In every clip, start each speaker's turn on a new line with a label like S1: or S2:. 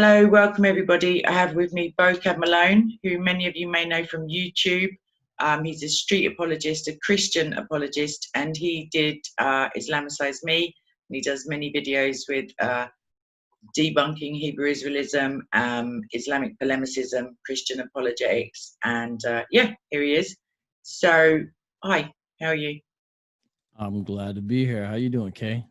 S1: Hello, welcome everybody. I have with me Vocab Malone, who many of you may know from YouTube. He's a street apologist, a Christian apologist, and he did Islamicise Me. And he does many videos with debunking Hebrew Israelism, Islamic polemicism, Christian apologetics, and yeah, here he is. So, hi, how are you?
S2: I'm glad to be here. How you doing, Kay?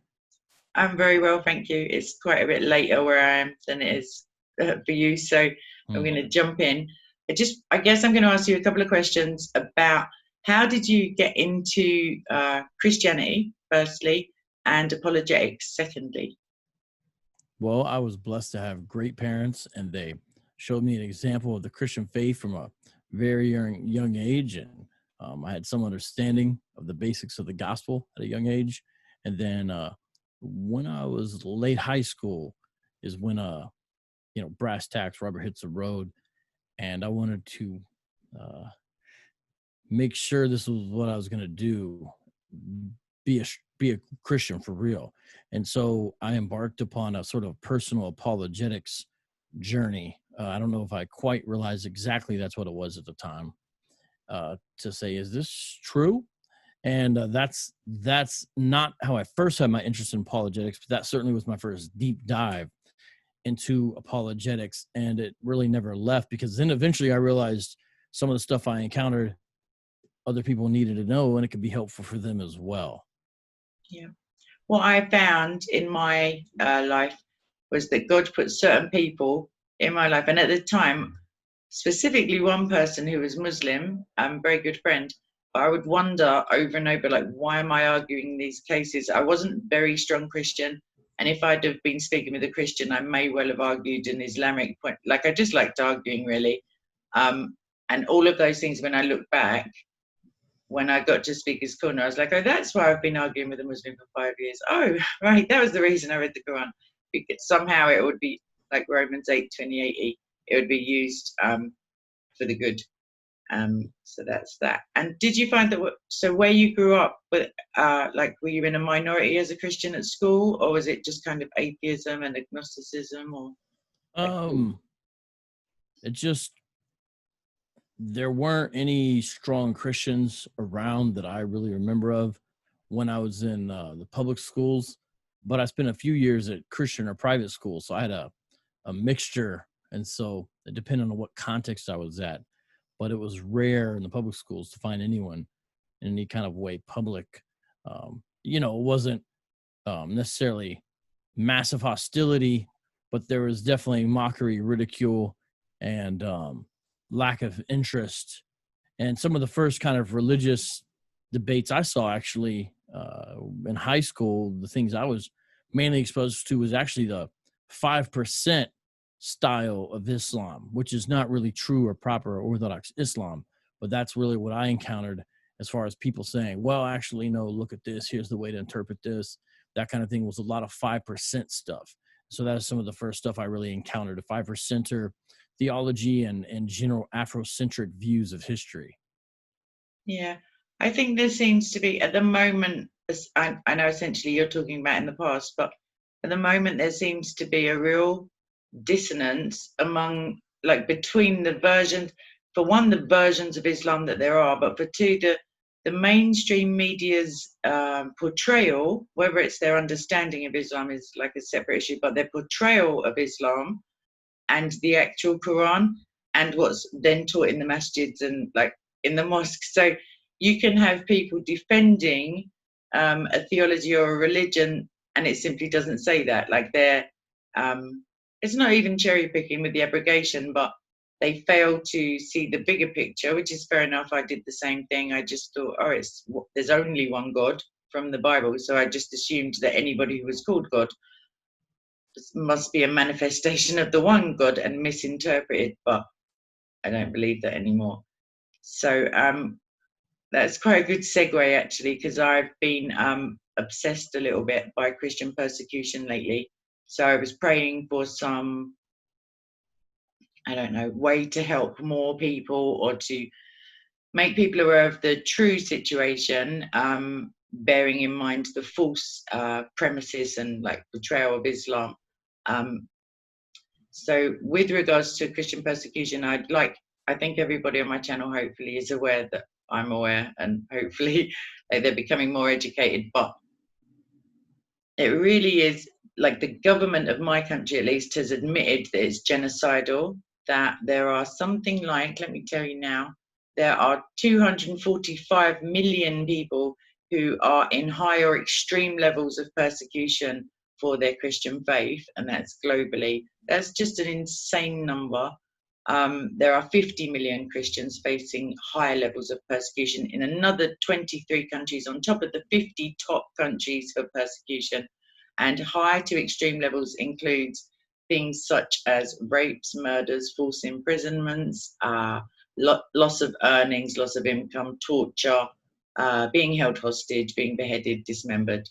S1: I'm very well, thank you. It's quite a bit later where I am than it is for you, so I'm going to jump in. I guess I'm going to ask you a couple of questions about how did you get into Christianity, firstly, and apologetics, secondly?
S2: Well, I was blessed to have great parents, and they showed me an example of the Christian faith from a very young age, and I had some understanding of the basics of the gospel at a young age. And then when I was late high school is when brass tacks, rubber hits the road, and I wanted to make sure this was what I was going to do, be a Christian for real. And so I embarked upon a sort of personal apologetics journey. I don't know if I quite realized exactly that's what it was at the time, to say, is this true? And that's not how I first had my interest in apologetics, but that certainly was my first deep dive into apologetics. And it really never left, because then eventually I realized some of the stuff I encountered other people needed to know, and it could be helpful for them as well.
S1: Yeah. What I found in my life was that God put certain people in my life, and at the time, specifically one person who was Muslim, very good friend, but I would wonder over and over, like, why am I arguing these cases? I wasn't very strong Christian, and if I'd have been speaking with a Christian, I may well have argued an Islamic point. Like, I just liked arguing, really. And all of those things, when I look back, when I got to Speaker's Corner, I was like, oh, that's why I've been arguing with a Muslim for 5 years. Oh, right, that was the reason I read the Quran. Because somehow it would be like Romans 8:28, it would be used for the good. So that's that. And did you find that, so where you grew up, with, like, were you in a minority as a Christian at school, or was it just kind of atheism and agnosticism, or?
S2: It just, there weren't any strong Christians around that I really remember of when I was in the public schools, but I spent a few years at Christian or private schools, so I had a mixture, and so it depended on what context I was at. But it was rare in the public schools to find anyone in any kind of way public. It wasn't necessarily massive hostility, but there was definitely mockery, ridicule, and lack of interest. And some of the first kind of religious debates I saw actually in high school, the things I was mainly exposed to was actually the 5% style of Islam, which is not really true or proper or Orthodox Islam, but that's really what I encountered as far as people saying, well, actually, no, look at this, here's the way to interpret this. That kind of thing was a lot of 5% stuff. So that is some of the first stuff I really encountered, a 5%er theology and general Afrocentric views of history.
S1: Yeah, I think there seems to be, at the moment, I know essentially you're talking about in the past, but at the moment there seems to be a real dissonance among, like, between the versions, for one, the versions of Islam that there are, but for two, the mainstream media's portrayal, whether it's their understanding of Islam is like a separate issue, but their portrayal of Islam and the actual Quran and what's then taught in the masjids and, like, in the mosques. So you can have people defending a theology or a religion, and it simply doesn't say that. Like, it's not even cherry picking with the abrogation, but they fail to see the bigger picture, which is fair enough. I did the same thing. I just thought, oh, there's only one God from the Bible, so I just assumed that anybody who was called God must be a manifestation of the one God, and misinterpreted, but I don't believe that anymore. So that's quite a good segue, actually, because I've been obsessed a little bit by Christian persecution lately. So I was praying for some, I don't know, way to help more people or to make people aware of the true situation, bearing in mind the false premises and, like, portrayal of Islam. So with regards to Christian persecution, I think everybody on my channel hopefully is aware that I'm aware, and hopefully they're becoming more educated. But it really is, like, the government of my country at least has admitted that it's genocidal, that there are something like, let me tell you now, there are 245 million people who are in high or extreme levels of persecution for their Christian faith, and that's globally. That's just an insane number. There are 50 million Christians facing higher levels of persecution in another 23 countries on top of the 50 top countries for persecution. And high to extreme levels includes things such as rapes, murders, false imprisonments, loss of earnings, loss of income, torture, being held hostage, being beheaded, dismembered,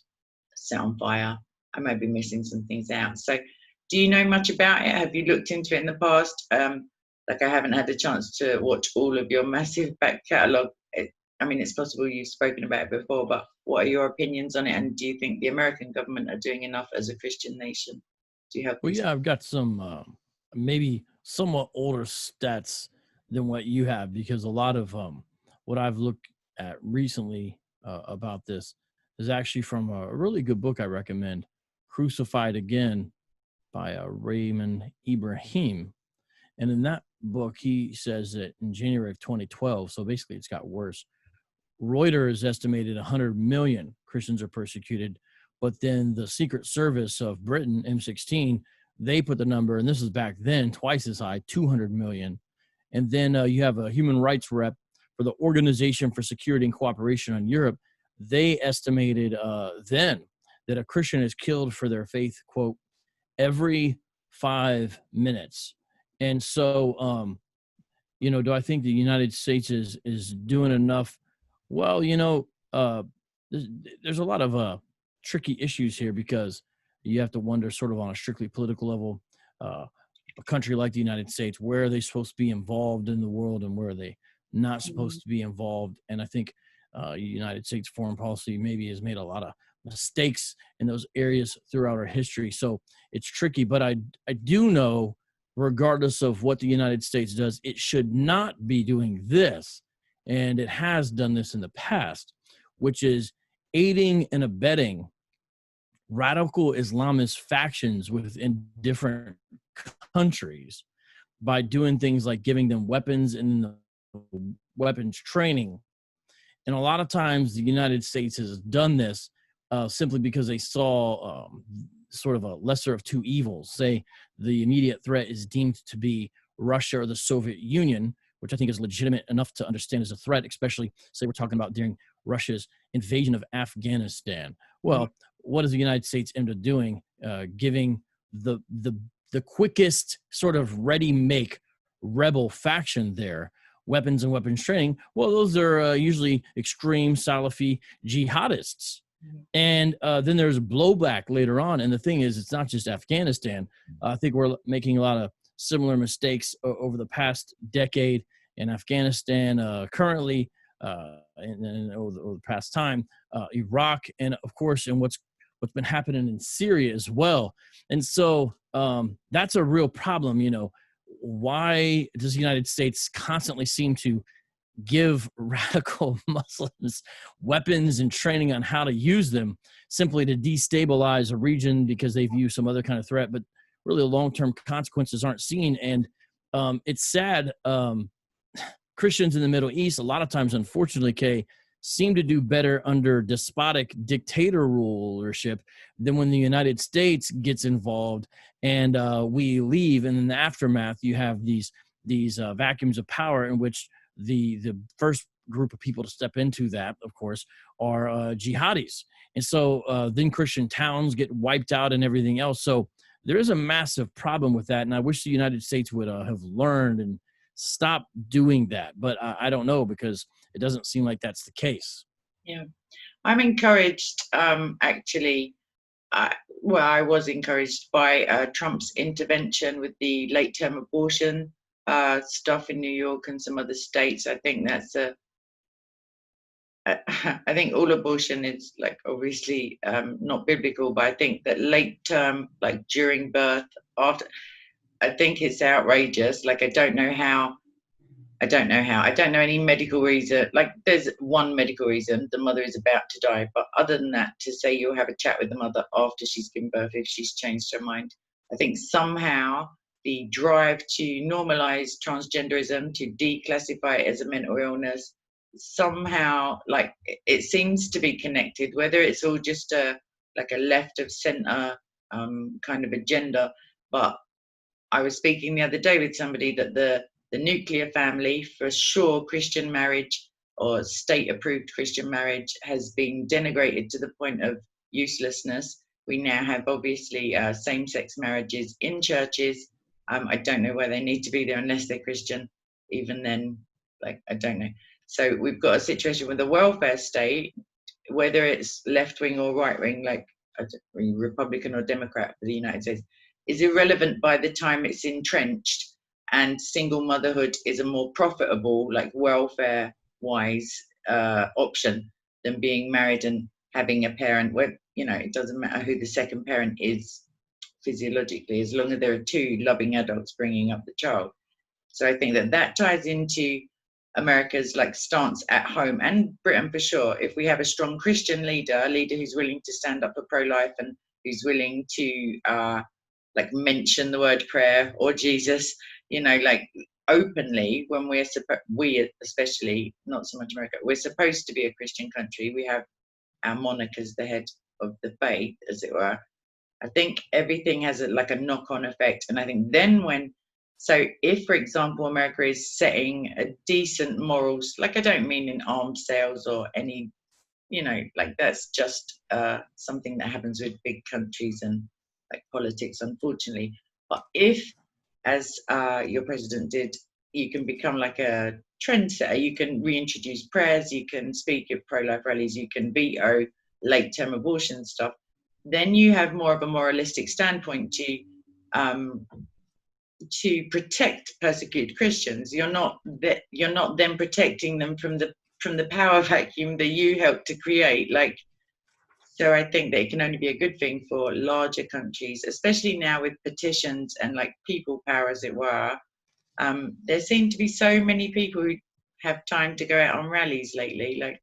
S1: set on fire. I may be missing some things out. So do you know much about it? Have you looked into it in the past? Like, I haven't had the chance to watch all of your massive back catalogue. I mean, it's possible you've spoken about it before, but what are your opinions on it? And do you think the American government are doing enough as a Christian nation? Do you have
S2: Well,
S1: these?
S2: yeah, I've got some maybe somewhat older stats than what you have, because a lot of what I've looked at recently about this is actually from a really good book I recommend, Crucified Again by Raymond Ibrahim. And in that book, he says that in January of 2012, so basically it's got worse, Reuters estimated 100 million Christians are persecuted, but then the Secret Service of Britain, M16, they put the number, and this is back then, twice as high, 200 million. And then you have a human rights rep for the Organization for Security and Cooperation on Europe. They estimated then that a Christian is killed for their faith, quote, every 5 minutes. And so, do I think the United States is doing enough? Well, there's a lot of tricky issues here, because you have to wonder, sort of on a strictly political level, a country like the United States, where are they supposed to be involved in the world and where are they not supposed to be involved? And I think United States foreign policy maybe has made a lot of mistakes in those areas throughout our history. So it's tricky, but I do know, regardless of what the United States does, it should not be doing this. And it has done this in the past, which is aiding and abetting radical Islamist factions within different countries by doing things like giving them weapons and the weapons training. And a lot of times the United States has done this simply because they saw sort of a lesser of two evils. Say the immediate threat is deemed to be Russia or the Soviet Union, which I think is legitimate enough to understand as a threat, especially, say, we're talking about during Russia's invasion of Afghanistan. Well, what is the United States end up doing? Giving the quickest sort of ready-make rebel faction there weapons and weapons training. Well, those are usually extreme Salafi jihadists. And then there's blowback later on. And the thing is, it's not just Afghanistan. I think we're making a lot of similar mistakes over the past decade in Afghanistan, currently, and over the past time, Iraq, and of course, and what's been happening in Syria as well. And so that's a real problem. Why does the United States constantly seem to give radical Muslims weapons and training on how to use them simply to destabilize a region because they view some other kind of threat, but really the long-term consequences aren't seen? And it's sad. Christians in the Middle East, a lot of times, unfortunately, Kay, seem to do better under despotic dictator rulership than when the United States gets involved and we leave. And in the aftermath, you have these vacuums of power in which the first group of people to step into that, of course, are jihadis. And so then Christian towns get wiped out and everything else. So there is a massive problem with that. And I wish the United States would have learned and stop doing that. But I don't know, because it doesn't seem like that's the case.
S1: Yeah, I'm encouraged, actually. I was encouraged by Trump's intervention with the late-term abortion stuff in New York and some other states. I think that's I think all abortion is, like, obviously not biblical, but I think that late term, like during birth, after, I think it's outrageous. Like, I don't know how. I don't know any medical reason. Like, there's one medical reason: the mother is about to die. But other than that, to say you'll have a chat with the mother after she's given birth if she's changed her mind, I think somehow the drive to normalize transgenderism, to declassify it as a mental illness, somehow, like, it seems to be connected. Whether it's all just a like a left of center kind of agenda, but I was speaking the other day with somebody that the nuclear family, for sure, Christian marriage or state approved Christian marriage has been denigrated to the point of uselessness. We now have obviously same sex marriages in churches. I don't know where they need to be there unless they're Christian. Even then, like, I don't know. So we've got a situation with the welfare state, whether it's left wing or right wing, like Republican or Democrat for the United States, is irrelevant by the time it's entrenched. And single motherhood is a more profitable, like welfare wise, option than being married and having a parent. Where it doesn't matter who the second parent is physiologically, as long as there are two loving adults bringing up the child. So I think that ties into America's like stance at home, and Britain for sure. If we have a strong Christian leader, a leader who's willing to stand up for pro-life and who's willing to like mention the word prayer or Jesus, like openly, when we especially, not so much America, we're supposed to be a Christian country. We have our monarch as the head of the faith, as it were. I think everything has like a knock-on effect. And I think then if, for example, America is setting a decent morals, like I don't mean in arms sales or any, like that's just something that happens with big countries and like politics, unfortunately. But if, as your president did, you can become like a trendsetter, you can reintroduce prayers, you can speak at pro-life rallies, you can veto late-term abortion stuff, then you have more of a moralistic standpoint to protect persecuted Christians. You're not then protecting them from the power vacuum that you helped to create. Like, so I think that it can only be a good thing for larger countries, especially now with petitions and like people power, as it were. There seem to be so many people who have time to go out on rallies lately. Like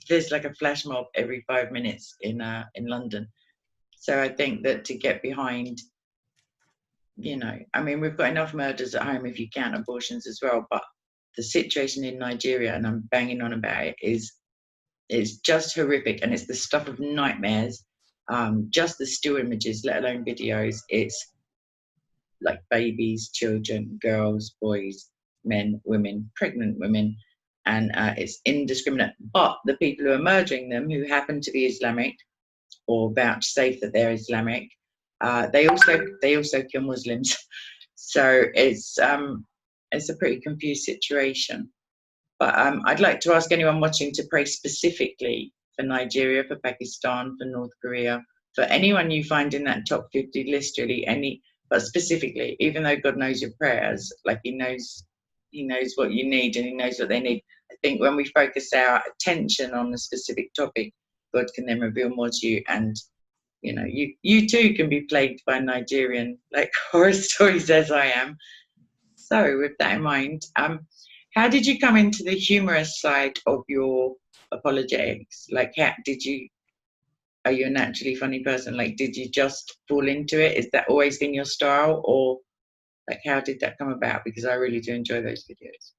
S1: there's like a flash mob every 5 minutes in London. So I think that to get behind, I mean, we've got enough murders at home if you count abortions as well. But the situation in Nigeria, and I'm banging on about it, it's just horrific, and it's the stuff of nightmares. Just the still images, let alone videos. It's like babies, children, girls, boys, men, women, pregnant women, and it's indiscriminate. But the people who are murdering them, who happen to be Islamic or vouchsafe that they're Islamic, they also kill Muslims. So it's a pretty confused situation. But I'd like to ask anyone watching to pray specifically for Nigeria, for Pakistan, for North Korea, for anyone you find in that top 50 list, really, but specifically, even though God knows your prayers, like He knows what you need and He knows what they need. I think when we focus our attention on a specific topic, God can then reveal more to you, and you too can be plagued by Nigerian like horror stories, as I am. So with that in mind, how did you come into the humorous side of your apologetics? Like, are you a naturally funny person? Like, did you just fall into it? Is that always been your style? Or like, how did that come about? Because I really do enjoy those videos.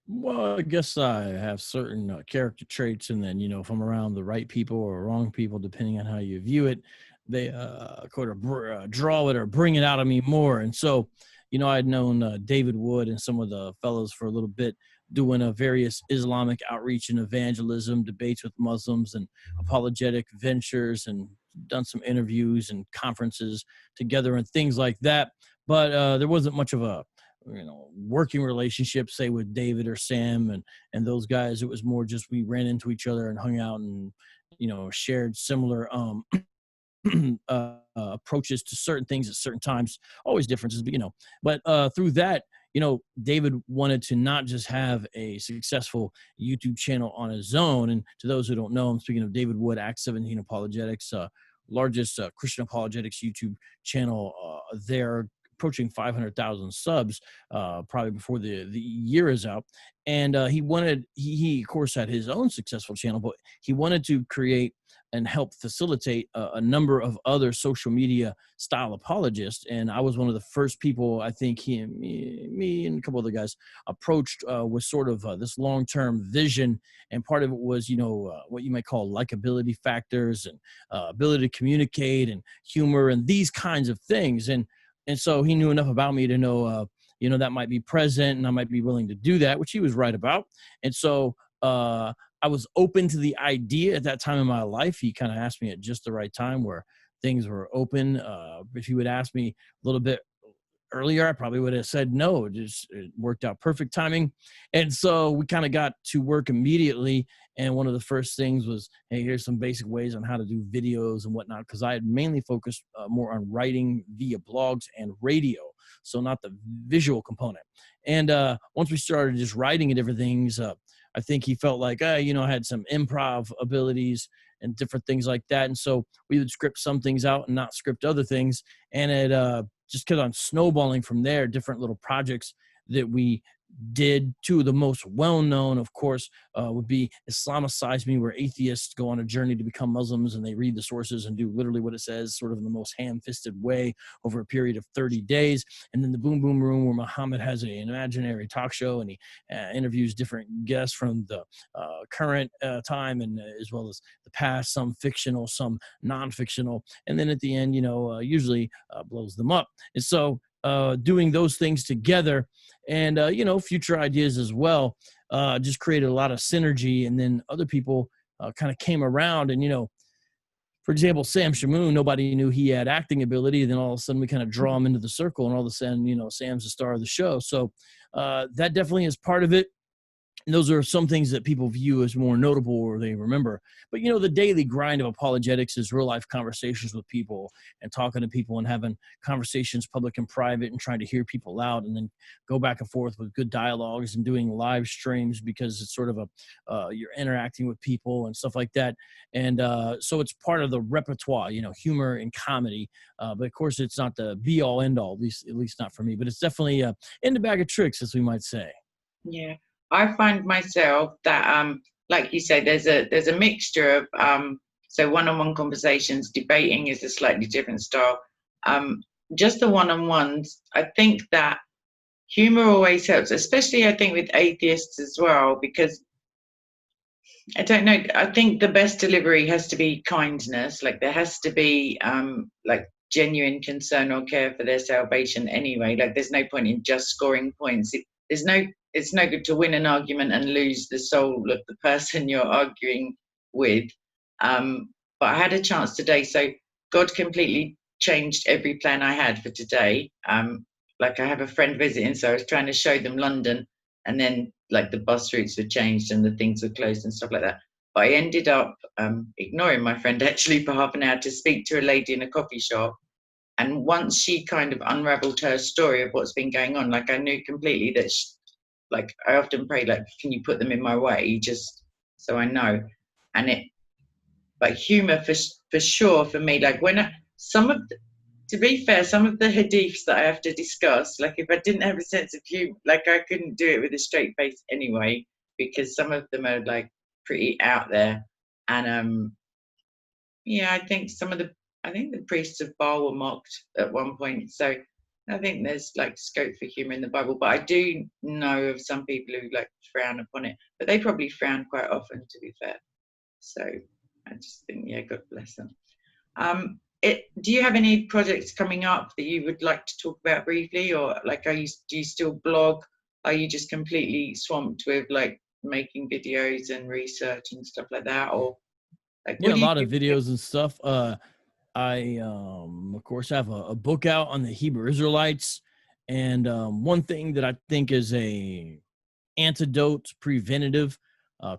S2: Well, I guess I have certain character traits, and then if I'm around the right people or wrong people, depending on how you view it, they draw it or bring it out of me more. And so, I'd known David Wood and some of the fellows for a little bit, doing various Islamic outreach and evangelism, debates with Muslims, and apologetic ventures, and done some interviews and conferences together and things like that. But there wasn't much of a working relationship, say with David or Sam and those guys. It was more just we ran into each other and hung out and shared similar approaches to certain things at certain times. Always differences, but through that, David wanted to not just have a successful YouTube channel on his own. And to those who don't know, I'm speaking of David Wood, Act 17 Apologetics, largest Christian apologetics YouTube channel there, approaching 500,000 subs, probably before the year is out. And he of course had his own successful channel, but he wanted to create and help facilitate a number of other social media style apologists. And I was one of the first people, I think me and a couple other guys approached with sort of this long-term vision. And part of it was, what you might call likability factors and ability to communicate and humor and these kinds of things. And so he knew enough about me to know, that might be present and I might be willing to do that, which he was right about. And so I was open to the idea at that time in my life. He kind of asked me at just the right time where things were open. If he would ask me a little bit earlier, I probably would have said no. It worked out perfect timing. And so we kind of got to work immediately. And one of the first things was, hey, here's some basic ways on how to do videos and whatnot, because I had mainly focused more on writing via blogs and radio, so not the visual component. And once we started just writing and different things, I think he felt like, I had some improv abilities and different things like that. And so we would script some things out and not script other things. And it just kept on snowballing from there, different little projects that we did. Two of the most well-known, of course, would be Islamicise Me, where atheists go on a journey to become Muslims and they read the sources and do literally what it says, sort of in the most ham-fisted way over a period of 30 days. And then the Boom Boom Room, where Muhammad has an imaginary talk show and he interviews different guests from the current time and as well as the past, some fictional, some non-fictional. And then at the end, usually blows them up. And so doing those things together and, future ideas as well, just created a lot of synergy. And then other people kind of came around and, for example, Sam Shamoon, nobody knew he had acting ability. And then all of a sudden we kind of draw him into the circle and all of a sudden, Sam's the star of the show. So that definitely is part of it. And those are some things that people view as more notable or they remember. But, the daily grind of apologetics is real life conversations with people and talking to people and having conversations, public and private, and trying to hear people out and then go back and forth with good dialogues and doing live streams because it's sort of you're interacting with people and stuff like that. And so it's part of the repertoire, humor and comedy. But of course, it's not the be all end all, at least not for me. But it's definitely in the bag of tricks, as we might say.
S1: Yeah. I find myself that, like you say, there's a mixture of so one-on-one conversations. Debating is a slightly different style. Just the one-on-ones. I think that humor always helps, especially I think with atheists as well, because I don't know. I think the best delivery has to be kindness. Like there has to be like genuine concern or care for their salvation. Anyway, like there's no point in just scoring points. It's no good to win an argument and lose the soul of the person you're arguing with. But I had a chance today, so God completely changed every plan I had for today. Like I have a friend visiting, so I was trying to show them London, and then like the bus routes were changed and the things were closed and stuff like that. But I ended up ignoring my friend actually for half an hour to speak to a lady in a coffee shop. And once she kind of unraveled her story of what's been going on, like I knew completely that like I often pray, like, can you put them in my way, just so I know. And but humor for sure for me. Like when to be fair, some of the hadiths that I have to discuss, like if I didn't have a sense of humor, like I couldn't do it with a straight face anyway, because some of them are like pretty out there. And I think the priests of Baal were mocked at one point. So I think there's like scope for humor in the Bible, but I do know of some people who like frown upon it, but they probably frown quite often, to be fair. So I just think, God bless them. Do you have any projects coming up that you would like to talk about briefly, or like do you still blog? Are you just completely swamped with like making videos and research and stuff like that, or like
S2: a lot of videos and stuff. I, of course, have a book out on the Hebrew Israelites. And one thing that I think is a antidote, preventative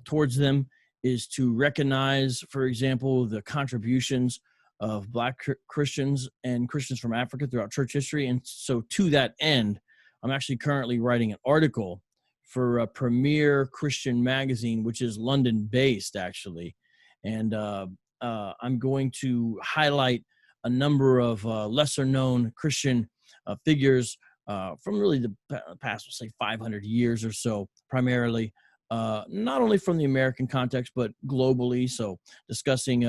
S2: towards them is to recognize, for example, the contributions of Black Christians and Christians from Africa throughout church history. And so to that end, I'm actually currently writing an article for a premier Christian magazine, which is London-based, actually. And I'm going to highlight a number of lesser-known Christian figures from really the past, we'll say 500 years or so, primarily. Not only from the American context, but globally. So discussing,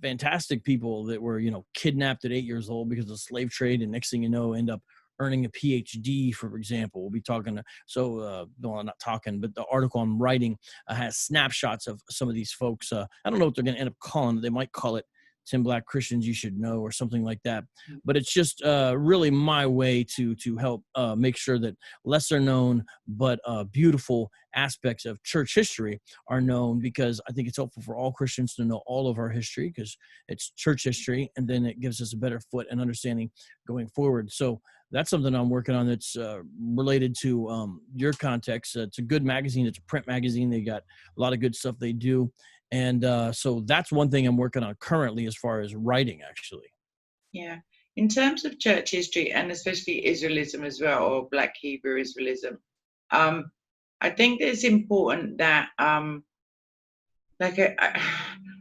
S2: fantastic people that were, kidnapped at 8 years old because of the slave trade. And next thing you know, end up earning a PhD, for example. We'll be talking. No, I'm not talking, but the article I'm writing has snapshots of some of these folks. I don't know what they're going to end up calling it. They might call it 10 Black Christians You Should Know or something like that. But it's just really my way to help make sure that lesser known but beautiful aspects of church history are known, because I think it's helpful for all Christians to know all of our history, because it's church history, and then it gives us a better foot and understanding going forward. So that's something I'm working on that's related to your context. It's a good magazine. It's a print magazine. They got a lot of good stuff they do. And so that's one thing I'm working on currently as far as writing, actually.
S1: Yeah. In terms of church history, and especially Israelism as well, or Black Hebrew Israelism, I think that it's important that, I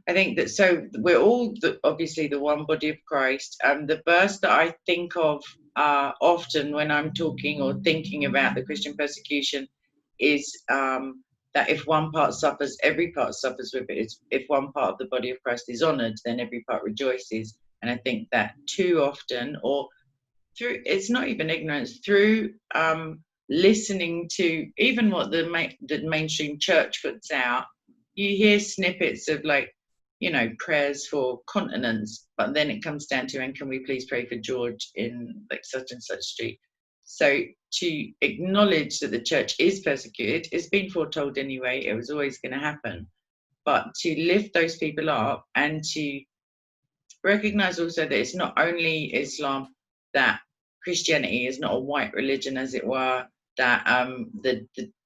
S1: think that, so we're all obviously the one body of Christ. The verse that I think of often when I'm talking or thinking about the Christian persecution is that if one part suffers, every part suffers with it. If one part of the body of Christ is honored, then every part rejoices. And I think that too often, or through, it's not even ignorance, through listening to even what the mainstream church puts out, you hear snippets of prayers for continents, but then it comes down to, and can we please pray for George in such and such street? So to acknowledge that the church is persecuted, it's been foretold anyway, it was always going to happen. But to lift those people up and to recognize also that it's not only Islam, that Christianity is not a white religion, as it were, that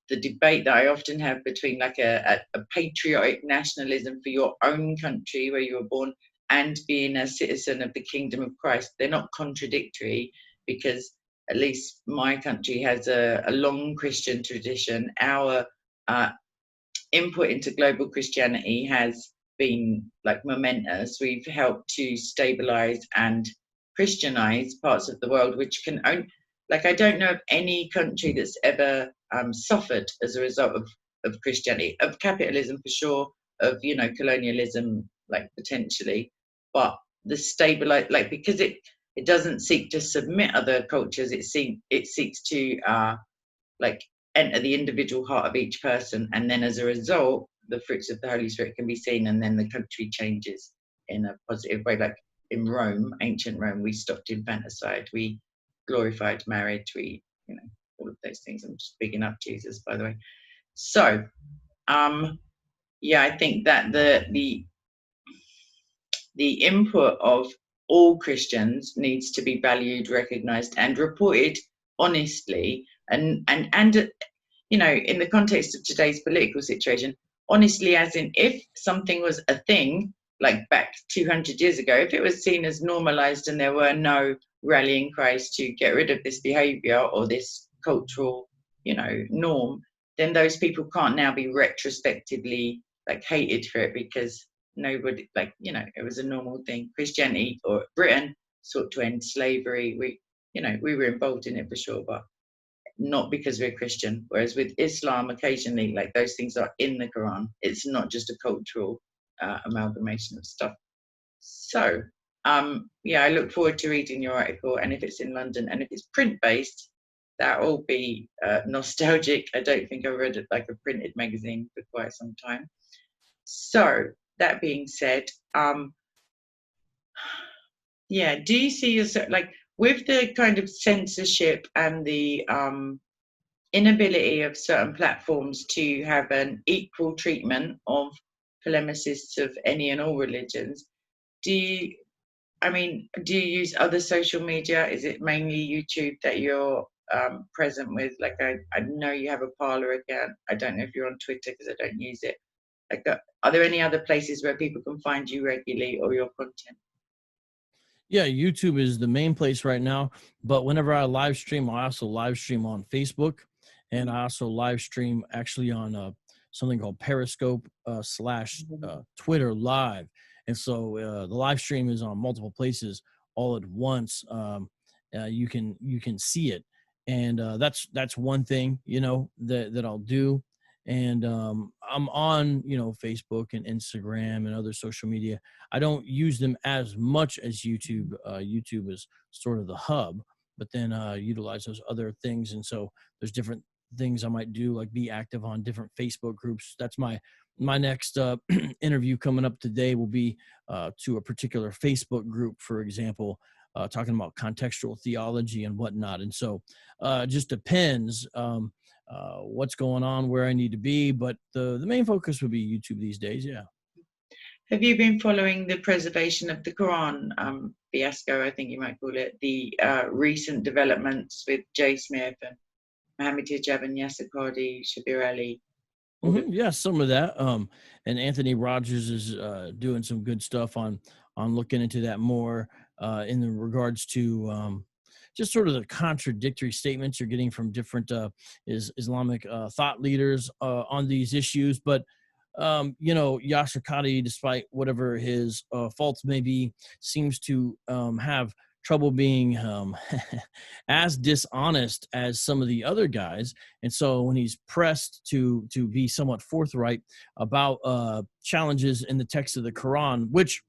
S1: the debate that I often have between a patriotic nationalism for your own country where you were born and being a citizen of the kingdom of Christ, they're not contradictory, because at least my country has a long Christian tradition. Our input into global Christianity has been momentous. We've helped to stabilize and Christianize parts of the world, which can only, I don't know of any country that's ever suffered as a result of Christianity, of capitalism for sure, of colonialism potentially, but the stabilize because it doesn't seek to submit other cultures. It seeks to enter the individual heart of each person, and then as a result the fruits of the Holy Spirit can be seen, and then the country changes in a positive way. Like in Rome, ancient Rome, we stopped infanticide, we glorified marriage, we all of those things. I'm just bigging up Jesus, by the way. So I think that the input of all Christians needs to be valued, recognized, and reported honestly, and in the context of today's political situation, honestly, as in, if something was a thing back 200 years ago, if it was seen as normalized and there were no rallying cries to get rid of this behavior or this cultural norm, then those people can't now be retrospectively hated for it, because nobody it was a normal thing. Christianity, or Britain, sought to end slavery. We were involved in it for sure, but not because we're Christian. Whereas with Islam, occasionally those things are in the Quran. It's not just a cultural amalgamation of stuff. So I look forward to reading your article, and if it's in London and if it's print based, that will be nostalgic. I don't think I've read a printed magazine for quite some time. So that being said, do you see yourself with the kind of censorship and the inability of certain platforms to have an equal treatment of polemicists of any and all religions? Do you use other social media? Is it mainly YouTube that you're present with? I know you have a Parler account. I don't know if you're on Twitter, because I don't use it. Are there any other places where people can find you regularly or your content?
S2: Yeah, YouTube is the main place right now. But whenever I live stream, I also live stream on Facebook, and I also live stream actually on something called Periscope / Twitter Live. And so the live stream is on multiple places all at once, you can see it. And that's one thing, that I'll do. And I'm on, Facebook and Instagram and other social media. I don't use them as much as YouTube. YouTube is sort of the hub, but then utilize those other things. And so there's different things I might do, like be active on different Facebook groups. That's my next interview coming up today will be to a particular Facebook group, for example, talking about contextual theology and whatnot. And so it just depends what's going on, where I need to be. But the main focus would be YouTube these days. Yeah.
S1: Have you been following the preservation of the Quran fiasco, I think you might call it, the recent developments with Jay Smith and Mohammed Hijab and Yasser Qadi, Shabir Ali?
S2: Yeah, some of that. And Anthony Rogers is doing some good stuff on looking into that more in the regards to just sort of the contradictory statements you're getting from different Islamic thought leaders on these issues. But Yasser Qadi, despite whatever his faults may be, seems to have trouble being as dishonest as some of the other guys. And so when he's pressed to be somewhat forthright about challenges in the text of the Quran, which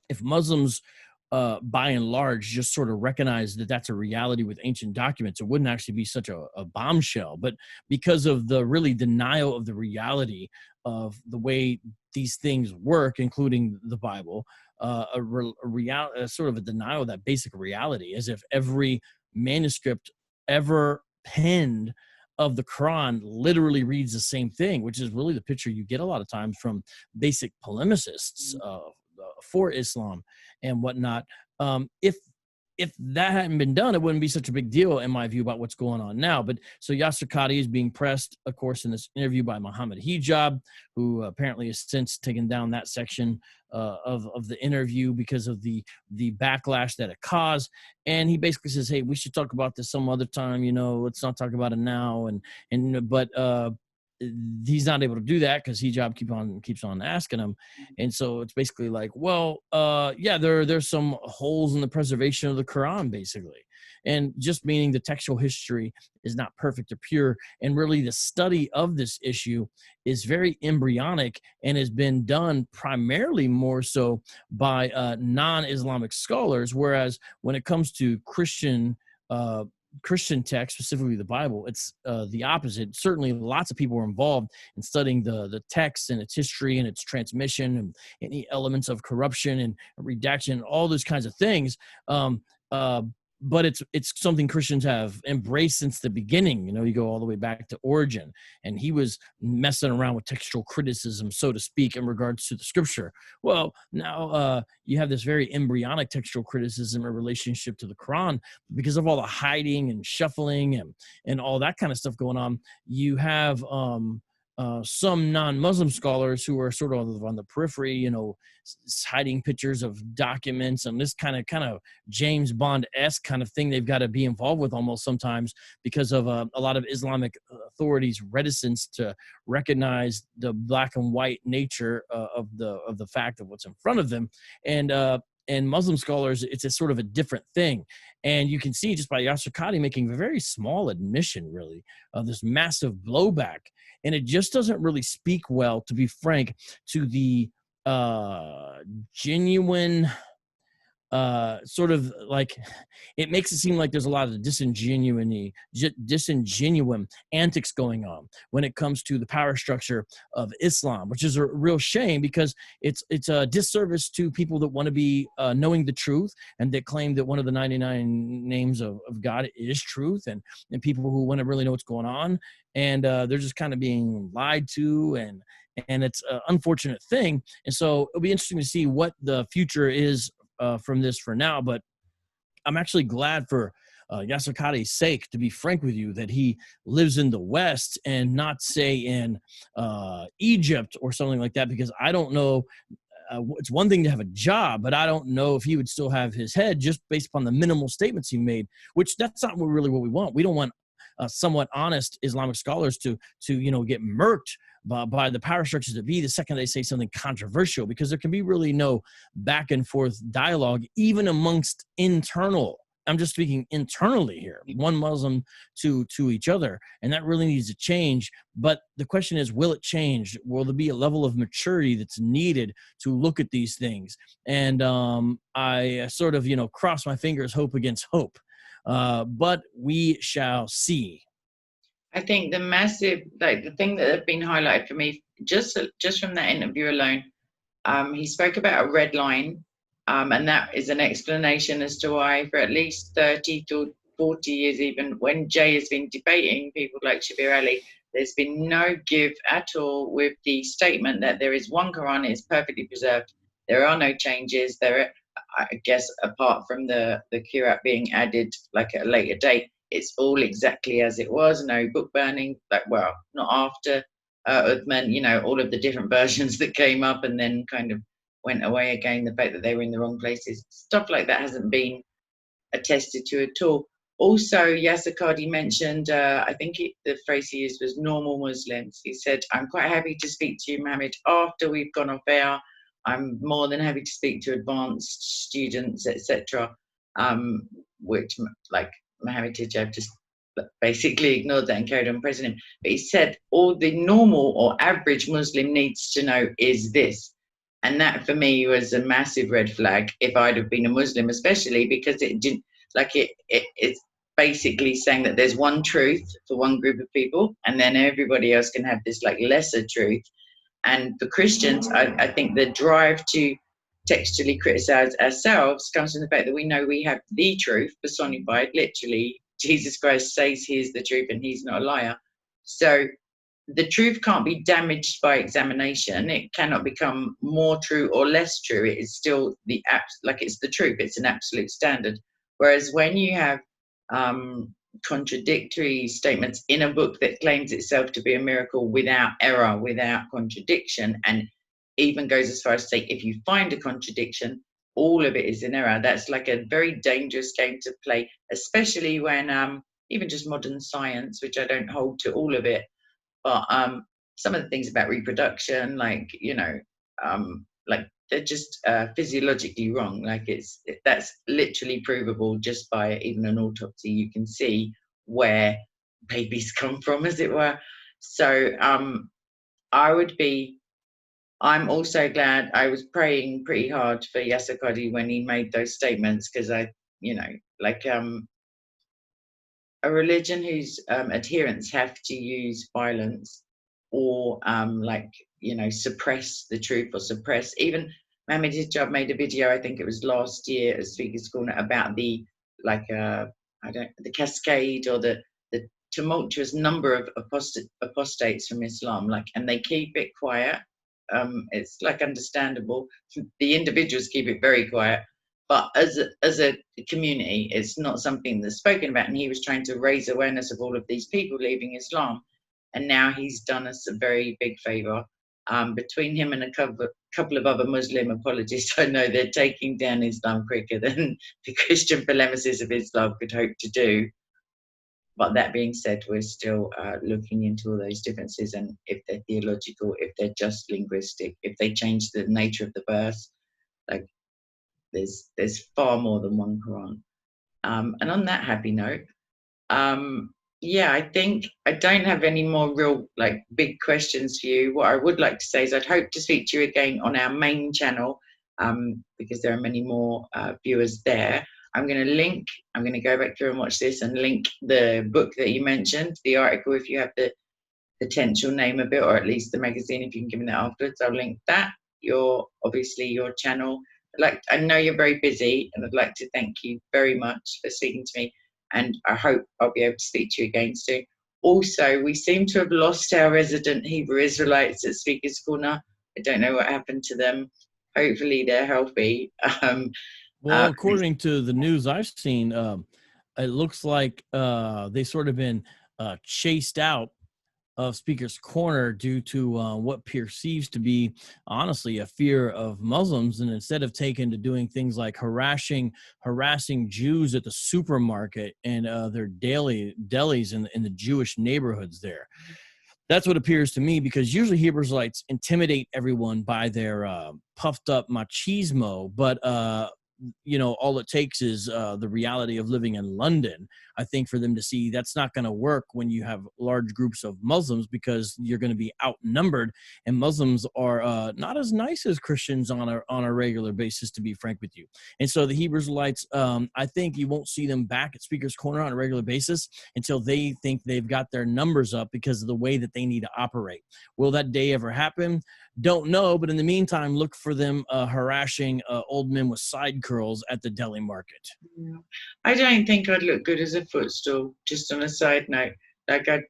S2: if Muslims by and large just sort of recognize that that's a reality with ancient documents, it wouldn't actually be such a bombshell. But because of the really denial of the reality of the way these things work, including the Bible, sort of a denial of that basic reality, as if every manuscript ever penned of the Quran literally reads the same thing, which is really the picture you get a lot of times from basic polemicists for Islam and whatnot. If that hadn't been done, it wouldn't be such a big deal, in my view, about what's going on now. But so Yasser Qadi is being pressed, of course, in this interview by Mohammed Hijab, who apparently has since taken down that section of the interview because of the backlash that it caused. And he basically says, "Hey, we should talk about this some other time. Let's not talk about it now." But he's not able to do that because Hijab keeps on asking him. And so it's basically like, well, there's some holes in the preservation of the Quran, basically. And just meaning the textual history is not perfect or pure. And really the study of this issue is very embryonic and has been done primarily more so by non-Islamic scholars. Whereas when it comes to Christian text, specifically the Bible, it's the opposite. Certainly lots of people were involved in studying the text and its history and its transmission and any elements of corruption and redaction, all those kinds of things. But it's something Christians have embraced since the beginning. You go all the way back to Origen, and he was messing around with textual criticism, so to speak, in regards to the scripture. Well, now you have this very embryonic textual criticism in relationship to the Quran because of all the hiding and shuffling and all that kind of stuff going on. You have some non-Muslim scholars who are sort of on the periphery, hiding pictures of documents and this kind of James Bond-esque kind of thing they've got to be involved with almost sometimes because of a lot of Islamic authorities' reticence to recognize the black and white nature of the fact of what's in front of them. And Muslim scholars, it's a sort of a different thing. And you can see just by Yasser Qadi making a very small admission, really, of this massive blowback. And it just doesn't really speak well, to be frank, to the genuine sort of like, it makes it seem like there's a lot of disingenuine antics going on when it comes to the power structure of Islam, which is a real shame because it's a disservice to people that want to be knowing the truth and that claim that one of the 99 names of God is truth, and people who want to really know what's going on, and they're just kind of being lied to, and it's an unfortunate thing. And so it'll be interesting to see what the future is from this for now. But I'm actually glad for Yasser Qadi's sake, to be frank with you, that he lives in the West and not, say, in Egypt or something like that, because I don't know. It's one thing to have a job, but I don't know if he would still have his head just based upon the minimal statements he made, which that's not really what we want. We don't want somewhat honest Islamic scholars to get murked by the power structures that be the second they say something controversial, because there can be really no back and forth dialogue, even amongst internal. I'm just speaking internally here, one Muslim to each other, and that really needs to change. But the question is, will it change? Will there be a level of maturity that's needed to look at these things? And I sort of, cross my fingers, hope against hope. But we shall see.
S1: I think the massive, like the thing that have been highlighted for me, just from that interview alone, he spoke about a red line, and that is an explanation as to why for at least 30 to 40 years, even when Jay has been debating people like Shabir Ali, there's been no give at all with the statement that there is one Quran, it is perfectly preserved. There are no changes. I guess, apart from the Qur'an being added like at a later date, it's all exactly as it was. No book burning, not after Uthman, all of the different versions that came up and then kind of went away again, the fact that they were in the wrong places, stuff like that hasn't been attested to at all. Also, Yasser Qadi mentioned, I think the phrase he used was normal Muslims. He said, I'm quite happy to speak to you, Mohammed, after we've gone off air. I'm more than happy to speak to advanced students, etc. Which, like Mohammed Tijab, just basically ignored that and carried on praising him. But he said, all the normal or average Muslim needs to know is this. And that for me was a massive red flag if I'd have been a Muslim, especially because it didn't, it's basically saying that there's one truth for one group of people and then everybody else can have this like lesser truth. And for Christians, I think the drive to textually criticize ourselves comes from the fact that we know we have the truth personified, literally. Jesus Christ says he is the truth and he's not a liar. So the truth can't be damaged by examination. It cannot become more true or less true. It is still it's the truth. It's an absolute standard. Whereas when you have contradictory statements in a book that claims itself to be a miracle without error, without contradiction, and even goes as far as to say, if you find a contradiction, all of it is in error. That's like a very dangerous game to play, especially when even just modern science, which I don't hold to all of it, but some of the things about reproduction, like they're just physiologically wrong. That's literally provable just by even an autopsy. You can see where babies come from, as it were. So I'm also glad. I was praying pretty hard for Yasser Qadi when he made those statements, because a religion whose adherents have to use violence or suppress the truth or suppress. Even Mohammed Hijab made a video, I think it was last year at Speaker's Corner, about the cascade or the tumultuous number of apostates from Islam, and they keep it quiet. It's understandable. The individuals keep it very quiet, but as a community, it's not something that's spoken about. And he was trying to raise awareness of all of these people leaving Islam, and now he's done us a very big favor. Between him and a couple of other Muslim apologists, I know they're taking down Islam quicker than the Christian polemicists of Islam could hope to do. But that being said, we're still looking into all those differences, and if they're theological, if they're just linguistic, if they change the nature of the verse, there's far more than one Quran. And on that happy note, I think I don't have any more real big questions for you. What I would like to say is I'd hope to speak to you again on our main channel, because there are many more viewers there. I'm going to go back through and watch this and link the book that you mentioned, the article, if you have the potential name of it, or at least the magazine, if you can give me that afterwards. I'll link that. Your channel. I know you're very busy, and I'd like to thank you very much for speaking to me, and I hope I'll be able to speak to you again soon. Also, we seem to have lost our resident Hebrew Israelites at Speaker's Corner. I don't know what happened to them. Hopefully they're healthy.
S2: Well, according to the news I've seen, it looks like they sort of been chased out of Speaker's Corner due to what perceives to be, honestly, a fear of Muslims. And instead of taking to doing things like harassing Jews at the supermarket and their delis in the Jewish neighborhoods there. That's what appears to me, because usually Hebrew Israelites intimidate everyone by their puffed up machismo, but all it takes is the reality of living in London, I think, for them to see that's not going to work when you have large groups of Muslims, because you're going to be outnumbered, and Muslims are not as nice as Christians on a regular basis, to be frank with you. And so the Hebrew Israelites, I think you won't see them back at Speaker's Corner on a regular basis until they think they've got their numbers up because of the way that they need to operate. Will that day ever happen? Don't know, but in the meantime, look for them harassing old men with side curls at the deli market.
S1: Yeah. I don't think I'd look good as a footstool. Just on a side note, like I'd,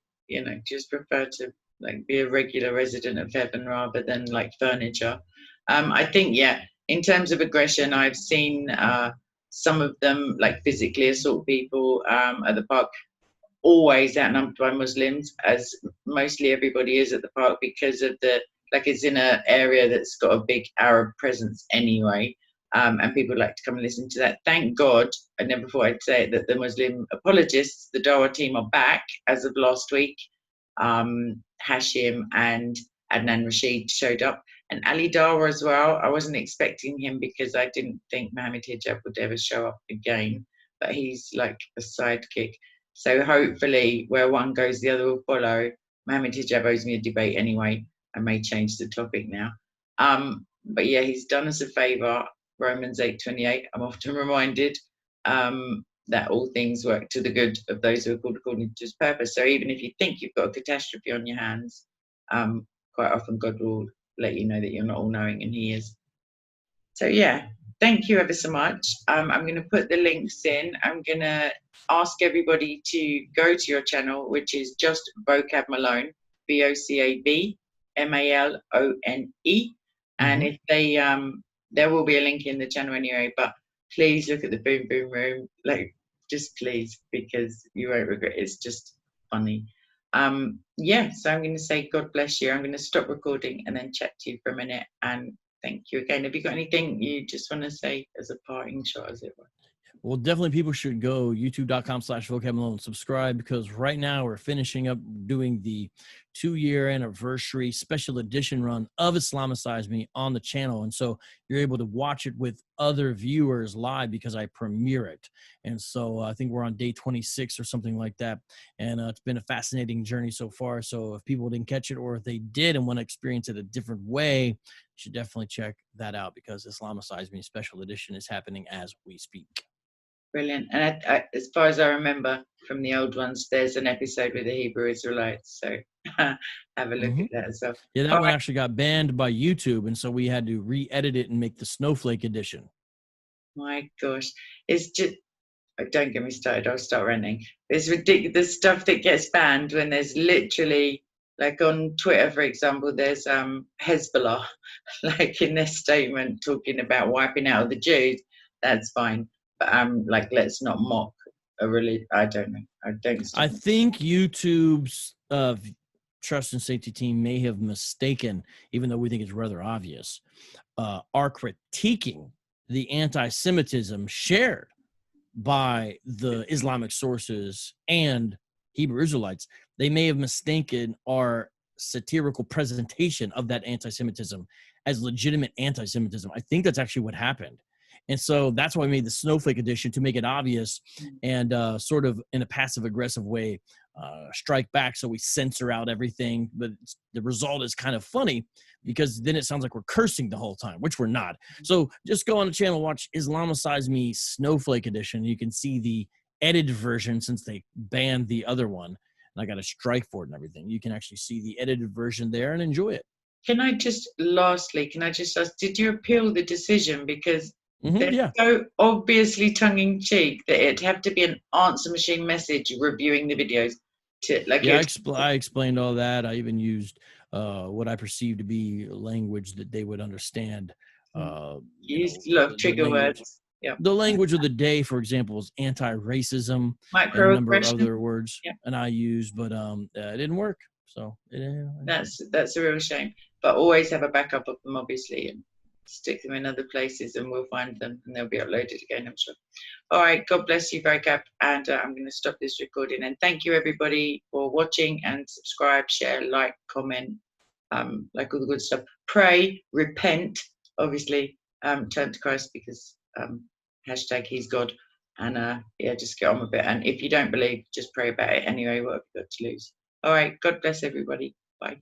S1: just prefer to like be a regular resident of heaven rather than like furniture. I think, yeah, in terms of aggression, I've seen some of them like physically assault people at the park. Always outnumbered by Muslims, as mostly everybody is at the park because of it's in an area that's got a big Arab presence anyway, and people like to come and listen to that. Thank God, I never thought I'd say it, that the Muslim apologists, the Dawa team, are back as of last week. Hashim and Adnan Rashid showed up, and Ali Dawa as well. I wasn't expecting him because I didn't think Mohammed Hijab would ever show up again, but he's like a sidekick. So hopefully where one goes, the other will follow. Mohammed Hijab owes me a debate anyway. I may change the topic now. But yeah, he's done us a favour. Romans 8:28. I'm often reminded that all things work to the good of those who are called according to his purpose. So even if you think you've got a catastrophe on your hands, quite often God will let you know that you're not all knowing, and he is. So yeah, thank you ever so much. I'm going to put the links in. I'm going to ask everybody to go to your channel, which is just Vocab Malone, VOCAB MALONE. And if they, there will be a link in the channel anyway, but please look at the Boom Boom Room, like just please, because you won't regret it. It's just funny. So I'm going to say God bless you. I'm going to stop recording and then chat to you for a minute, and thank you again. Have you got anything you just want to say as a parting shot, as it were?
S2: Well, definitely people should go youtube.com/Vocab Malone, subscribe, because right now we're finishing up doing the 2-year anniversary special edition run of Islamicise Me on the channel. And so you're able to watch it with other viewers live because I premiere it. And so I think we're on day 26 or something like that. And it's been a fascinating journey so far. So if people didn't catch it, or if they did and want to experience it a different way, you should definitely check that out, because Islamicise Me special edition is happening as we speak.
S1: Brilliant. And as far as I remember from the old ones, there's an episode with the Hebrew Israelites. So have a look at that as well.
S2: Yeah, that one actually got banned by YouTube, and so we had to re-edit it and make the Snowflake edition.
S1: My gosh. It's just, don't get me started, I'll start ranting. It's ridiculous stuff that gets banned when there's literally, like on Twitter, for example, there's Hezbollah, like in their statement talking about wiping out the Jews. That's fine. But let's not mock a religion. I don't know. I
S2: think YouTube's trust and safety team may have mistaken, even though we think it's rather obvious, are critiquing the anti-Semitism shared by the Islamic sources and Hebrew Israelites. They may have mistaken our satirical presentation of that anti-Semitism as legitimate anti-Semitism. I think that's actually what happened. And so that's why I made the Snowflake edition, to make it obvious and sort of in a passive aggressive way strike back. So we censor out everything. But the result is kind of funny, because then it sounds like we're cursing the whole time, which we're not. So just go on the channel, watch Islamicise Me Snowflake edition. You can see the edited version, since they banned the other one. And I got a strike for it and everything. You can actually see the edited version there and enjoy it.
S1: Lastly, can I just ask, did you appeal the decision? Because they're so obviously tongue-in-cheek that it'd have to be an answer machine message reviewing the videos.
S2: I explained all that. I even used what I perceived to be language that they would understand.
S1: You used a lot of trigger words. Yeah.
S2: The language of the day, for example, is anti-racism, and a number of other words, and I used, but it didn't work. So
S1: that's a real shame. But always have a backup of them, obviously, and stick them in other places, and we'll find them, and they'll be uploaded again, I'm sure. All right, God bless you, Vocab, and I'm going to stop this recording. And thank you, everybody, for watching, and subscribe, share, like, comment, like all the good stuff. Pray, repent, obviously, turn to Christ, because hashtag He's God. And yeah, just get on with it. And if you don't believe, just pray about it anyway. What have you got to lose? All right, God bless everybody. Bye.